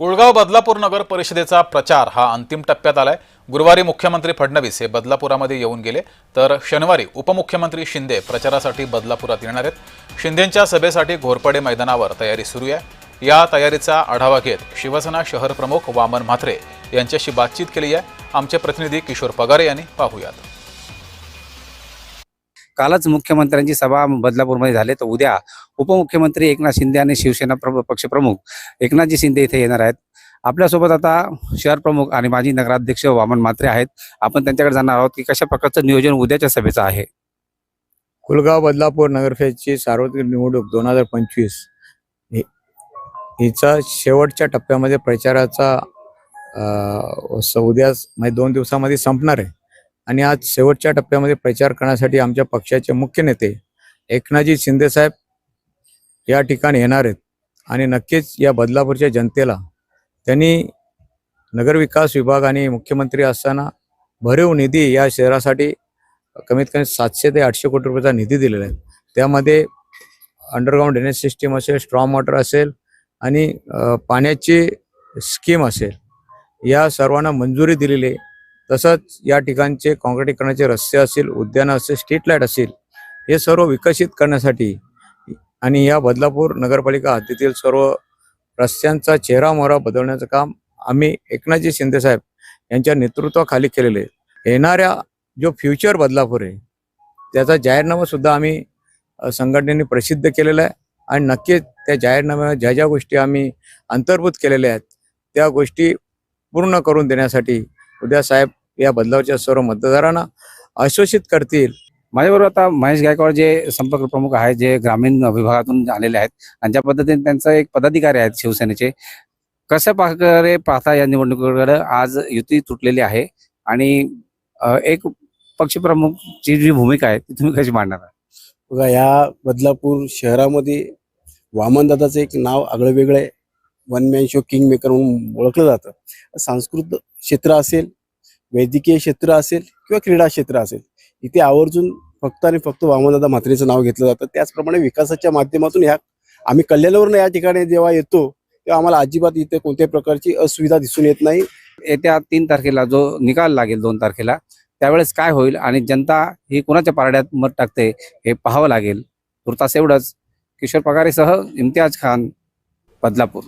कुळगाव बदलापूर नगर परिषदेचा प्रचार हा अंतिम टप्प्यात आलाय। गुरुवारी मुख्यमंत्री फडणवीस हे बदलापुरामध्ये येऊन गेले, तर शनिवारी उपमुख्यमंत्री शिंदे प्रचारासाठी बदलापुरात येणार आहेत। शिंदेंच्या सभेसाठी घोरपडे मैदानावर तयारी सुरू आहे। या तयारीचा आढावा घेत शिवसेना शहर प्रमुख वामन म्हात्रे यांच्याशी बातचीत केली आहे। आमचे प्रतिनिधी किशोर पगारे यांनी पाहूयात। कालच मुख्यमंत्र्यांची सभा बदलापूरमध्ये झाली, तर उद्या उपमुख्यमंत्री एकनाथ शिंदे आणि शिवसेना पक्षप्रमुख एकनाथजी शिंदे इथे येणार आहेत। आपल्यासोबत आता शहर प्रमुख आणि माजी नगराध्यक्ष वामन म्हात्रे आहेत। आपण त्यांच्याकडे जाणार आहोत की कशा प्रकारचं नियोजन उद्याच्या सभेचं आहे। कुळगाव बदलापूर नगरपरिषदेची सार्वत्रिक निवडणूक 2025 हिचा शेवटच्या टप्प्यामध्ये प्रचाराचा उद्या म्हणजे 2 दिवसामध्ये संपणार आहे। आणि आज शेवटच्या टप्प्यामध्ये प्रचार करण्यासाठी आमच्या पक्षाचे मुख्य नेते एकनाथजी शिंदे साहेब या ठिकाणी येणार आहेत। आणि नक्कीच या बदलापूरच्या जनतेला त्यांनी नगरविकास विभाग आणि मुख्यमंत्री असताना भरीव निधी या शहरासाठी कमीत कमी 700 ते 800 कोटी रुपयाचा निधी दिलेला आहे। त्यामध्ये अंडरग्राउंड ड्रेनेज सिस्टीम असेल, स्ट्रॉम वॉटर असेल आणि पाण्याची स्कीम असेल, या सर्वांना मंजुरी दिलेली आहे। तसंच या ठिकाणचे काँक्रिटीकरणाचे रस्ते असतील, उद्यानं असेल, स्ट्रीट लाईट असेल, हे सर्व विकसित करण्यासाठी आणि या बदलापूर नगरपालिका हद्दीतील सर्व रस्त्यांचा चेहरामोहरा बदलण्याचं काम आम्ही एकनाथजी शिंदे साहेब यांच्या नेतृत्वाखाली केलेले आहे। येणाऱ्या जो फ्युचर बदलापूर आहे त्याचा जाहीरनामा सुद्धा आम्ही संघटनेने प्रसिद्ध केलेला आहे। आणि नक्कीच त्या जाहीरनाम्यात ज्या ज्या गोष्टी आम्ही अंतर्भूत केलेल्या आहेत त्या गोष्टी पूर्ण करून देण्यासाठी उद्या साहेब या बदलावच्या सर्व मतदारांना आश्वासित करतील। माझ्याबरोबर आता महेश गायकवाड जे संपर्क प्रमुख आहेत, जे ग्रामीण विभागातून आलेले आहेत, आणि ज्या पद्धतीने त्यांचा एक पदाधिकारी आहेत शिवसेनेचे, कशा प्रकारे पाहता या निवडणुकीकडे? आज युती तुटलेली आहे आणि एक पक्षप्रमुखची जी भूमिका आहे ती तुम्ही कशी मांडणार? बघा, या बदलापूर शहरामध्ये वामनदादाचं एक नाव आगळं वेगळं आहे। One man show king maker म्हणून ओळखलं जातं। सांस्कृतिक क्षेत्र असेल, वैद्यकीय क्षेत्र असेल किंवा क्रीडा क्षेत्र असेल, इथे आवर्जून फक्त आणि फक्त वामनदादा म्हात्रेचं नाव घेतलं जातं। त्याचप्रमाणे विकासाच्या माध्यमातून आम्ही कल्याणवरून या ठिकाणी जेव्हा येतो तेव्हा आम्हाला अजिबात इथे कोणत्याही प्रकारची असुविधा दिसून येत नाही। येत्या 3 तारखेला जो निकाल लागेल 2 तारखेला, त्यावेळेस काय होईल आणि जनता ही कोणाच्या पारड्यात मत टाकते हे पाहावं लागेल। तुर्तास एवढंच। किशोर पगारेसह इम्तियाज खान, बदलापूर।